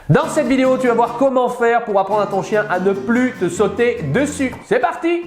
Dans cette vidéo, tu vas voir comment faire pour apprendre à ton chien à ne plus te sauter dessus. C'est parti!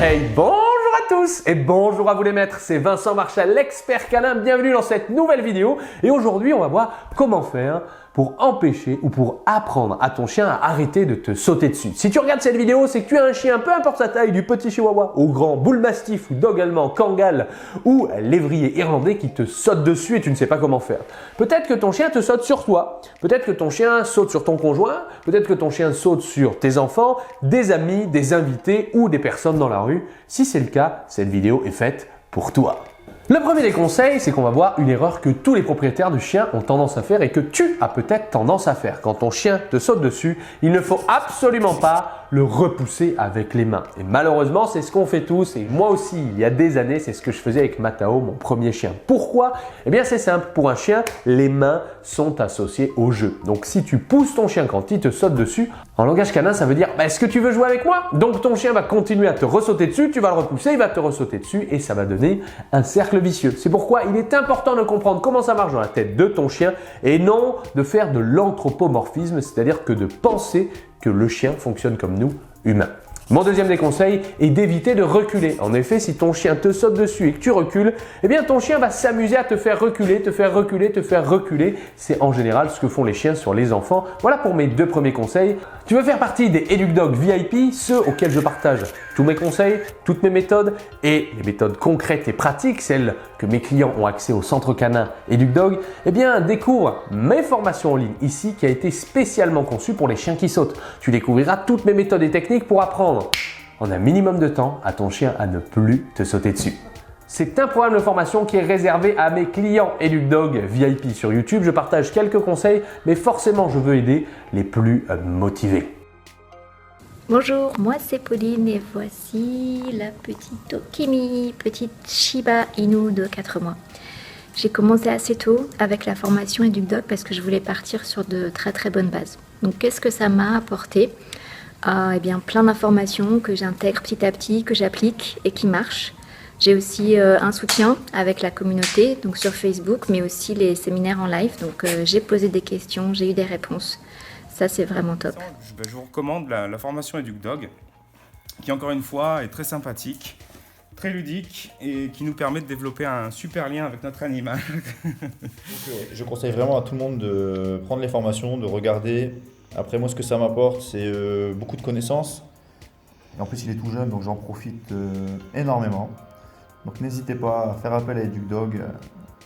Hey, bonjour à tous et bonjour à vous les maîtres, c'est Vincent Marchal, l'expert canin, bienvenue dans cette nouvelle vidéo et aujourd'hui on va voir comment faire pour empêcher ou pour apprendre à ton chien à arrêter de te sauter dessus. Si tu regardes cette vidéo, c'est que tu as un chien, peu importe sa taille, du petit chihuahua au grand bull mastiff ou dog allemand, kangal ou lévrier irlandais qui te saute dessus et tu ne sais pas comment faire. Peut-être que ton chien te saute sur toi, peut-être que ton chien saute sur ton conjoint, peut-être que ton chien saute sur tes enfants, des amis, des invités ou des personnes dans la rue. Si c'est le cas, cette vidéo est faite pour toi. Le premier des conseils, c'est qu'on va voir une erreur que tous les propriétaires de chiens ont tendance à faire et que tu as peut-être tendance à faire. Quand ton chien te saute dessus, il ne faut absolument pas le repousser avec les mains. Et malheureusement, c'est ce qu'on fait tous et moi aussi, il y a des années, c'est ce que je faisais avec Matao, mon premier chien. Pourquoi? Eh bien, c'est simple. Pour un chien, les mains sont associées au jeu. Donc, si tu pousses ton chien quand il te saute dessus, en langage canin, ça veut dire est-ce que tu veux jouer avec moi? Donc, ton chien va continuer à te ressauter dessus, tu vas le repousser, il va te ressauter dessus et ça va donner un cercle vicieux. C'est pourquoi il est important de comprendre comment ça marche dans la tête de ton chien et non de faire de l'anthropomorphisme, c'est-à-dire que de penser que le chien fonctionne comme nous, humains. Mon deuxième des conseils est d'éviter de reculer. En effet, si ton chien te saute dessus et que tu recules, eh bien ton chien va s'amuser à te faire reculer, te faire reculer, te faire reculer. C'est en général ce que font les chiens sur les enfants. Voilà pour mes deux premiers conseils. Tu veux faire partie des EducDog VIP, ceux auxquels je partage tous mes conseils, toutes mes méthodes et les méthodes concrètes et pratiques, celles que mes clients ont accès au centre canin EducDog, eh bien découvre mes formations en ligne ici qui a été spécialement conçue pour les chiens qui sautent. Tu découvriras toutes mes méthodes et techniques pour apprendre en un minimum de temps à ton chien à ne plus te sauter dessus. C'est un programme de formation qui est réservé à mes clients EducDog VIP sur YouTube. Je partage quelques conseils, mais forcément je veux aider les plus motivés. Bonjour, moi c'est Pauline et voici la petite Okimi, petite Shiba Inu de 4 mois. J'ai commencé assez tôt avec la formation EducDog parce que je voulais partir sur de très bonnes bases. Donc qu'est-ce que ça m'a apporté? Eh bien plein d'informations que j'intègre petit à petit, que j'applique et qui marchent. J'ai aussi un soutien avec la communauté, donc sur Facebook, mais aussi les séminaires en live. Donc j'ai posé des questions, j'ai eu des réponses. Ça, c'est vraiment top. Je vous recommande la formation EducDog, qui encore une fois est très sympathique, très ludique et qui nous permet de développer un super lien avec notre animal. Je conseille vraiment à tout le monde de prendre les formations, de regarder. Après, moi, ce que ça m'apporte, c'est beaucoup de connaissances. Et en plus, il est tout jeune, donc j'en profite énormément. Donc n'hésitez pas à faire appel à EducDog,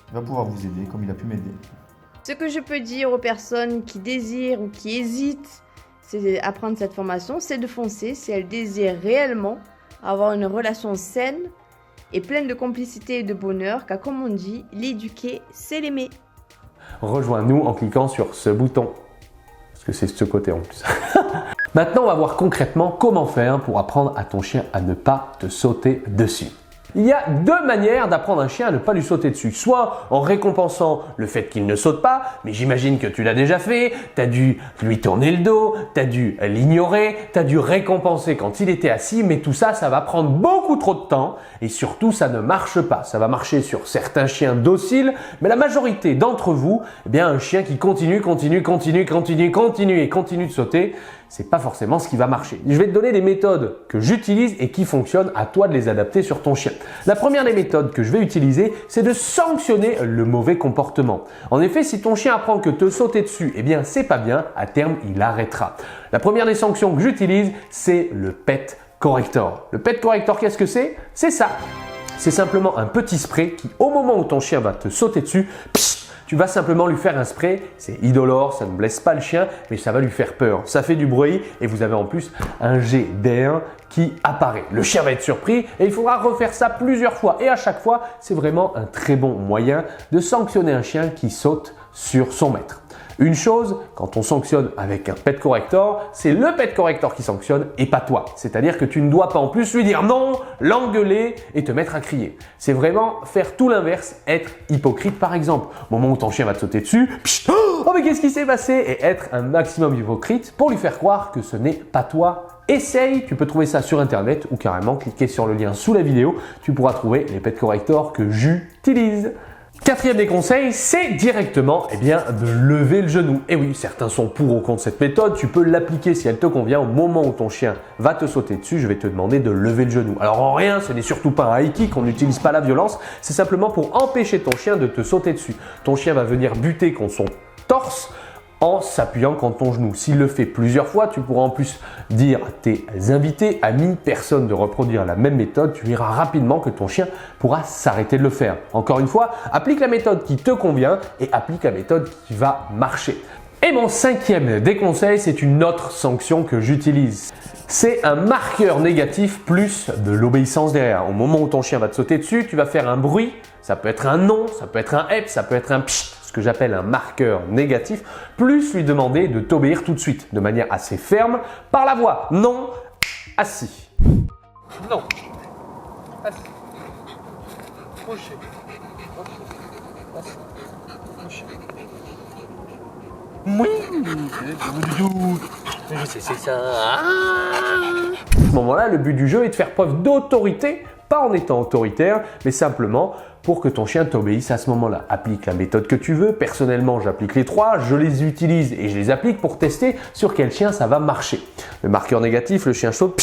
il va pouvoir vous aider comme il a pu m'aider. Ce que je peux dire aux personnes qui désirent ou qui hésitent à prendre cette formation, c'est de foncer si elles désirent réellement avoir une relation saine et pleine de complicité et de bonheur, car comme on dit, l'éduquer, c'est l'aimer. Rejoins-nous en cliquant sur ce bouton, parce que c'est ce côté en plus. Maintenant, on va voir concrètement comment faire pour apprendre à ton chien à ne pas te sauter dessus. Il y a deux manières d'apprendre un chien à ne pas lui sauter dessus. Soit en récompensant le fait qu'il ne saute pas, mais j'imagine que tu l'as déjà fait, tu as dû lui tourner le dos, tu as dû l'ignorer, tu as dû récompenser quand il était assis, mais tout ça, ça va prendre beaucoup trop de temps et surtout, ça ne marche pas. Ça va marcher sur certains chiens dociles, mais la majorité d'entre vous, eh bien, un chien qui continue de sauter, c'est pas forcément ce qui va marcher. Je vais te donner des méthodes que j'utilise et qui fonctionnent, à toi de les adapter sur ton chien. La première des méthodes que je vais utiliser, c'est de sanctionner le mauvais comportement. En effet, si ton chien apprend que te sauter dessus, eh bien c'est pas bien, à terme il arrêtera. La première des sanctions que j'utilise, c'est le pet corrector. Le pet corrector, qu'est-ce que c'est? C'est ça. C'est simplement un petit spray qui, au moment où ton chien va te sauter dessus, tu vas simplement lui faire un spray, c'est indolore, ça ne blesse pas le chien, mais ça va lui faire peur. Ça fait du bruit et vous avez en plus un jet d'air qui apparaît. Le chien va être surpris et il faudra refaire ça plusieurs fois. Et à chaque fois, c'est vraiment un très bon moyen de sanctionner un chien qui saute sur son maître. Une chose, quand on sanctionne avec un pet corrector, c'est le pet corrector qui sanctionne et pas toi. C'est-à-dire que tu ne dois pas en plus lui dire non, l'engueuler et te mettre à crier. C'est vraiment faire tout l'inverse, être hypocrite par exemple. Au moment où ton chien va te sauter dessus, pchit, oh mais qu'est-ce qui s'est passé? Et être un maximum hypocrite pour lui faire croire que ce n'est pas toi. Essaye, tu peux trouver ça sur internet ou carrément cliquer sur le lien sous la vidéo, tu pourras trouver les pet correctors que j'utilise. Quatrième des conseils, c'est directement de lever le genou. Et oui, certains sont pour ou contre cette méthode, tu peux l'appliquer si elle te convient. Au moment où ton chien va te sauter dessus, je vais te demander de lever le genou. Alors en rien, ce n'est surtout pas un high kick, on n'utilise pas la violence, c'est simplement pour empêcher ton chien de te sauter dessus. Ton chien va venir buter contre son torse en s'appuyant contre ton genou. S'il le fait plusieurs fois, tu pourras en plus dire à tes invités, amis, personnes de reproduire la même méthode. Tu verras rapidement que ton chien pourra s'arrêter de le faire. Encore une fois, applique la méthode qui te convient et applique la méthode qui va marcher. Et mon cinquième des conseils, c'est une autre sanction que j'utilise. C'est un marqueur négatif plus de l'obéissance derrière. Au moment où ton chien va te sauter dessus, tu vas faire un bruit. Ça peut être un non, ça peut être un hep, ça peut être un pchit, ce que j'appelle un marqueur négatif, plus lui demander de t'obéir tout de suite, de manière assez ferme, par la voix. Non, assis. Non, assis. Couché. Couché. Oui, c'est ça. À ce moment-là, le but du jeu est de faire preuve d'autorité, pas en étant autoritaire, mais simplement pour que ton chien t'obéisse à ce moment-là. Applique la méthode que tu veux. Personnellement, j'applique les trois, je les utilise et je les applique pour tester sur quel chien ça va marcher. Le marqueur négatif, le chien chaud,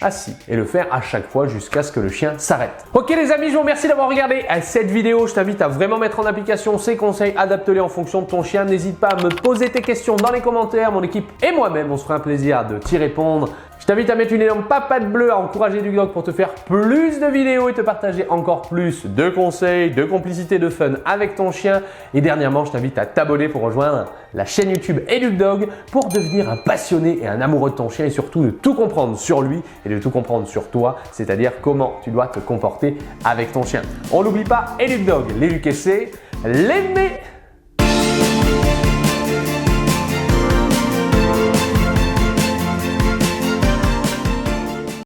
assis, et le faire à chaque fois jusqu'à ce que le chien s'arrête. Ok les amis, je vous remercie d'avoir regardé cette vidéo. Je t'invite à vraiment mettre en application ces conseils, adapte-les en fonction de ton chien. N'hésite pas à me poser tes questions dans les commentaires. Mon équipe et moi-même, on se fera un plaisir de t'y répondre. Je t'invite à mettre une énorme papate bleue, à encourager Dugdog pour te faire plus de vidéos et te partager encore plus de conseils, de complicité, de fun avec ton chien. Et dernièrement, je t'invite à t'abonner pour rejoindre la chaîne YouTube Dugdog pour devenir un passionné et un amoureux de ton chien et surtout de tout comprendre sur lui et de tout comprendre sur toi, c'est-à-dire comment tu dois te comporter avec ton chien. On n'oublie pas Dugdog, l'éduquer c'est l'aimer.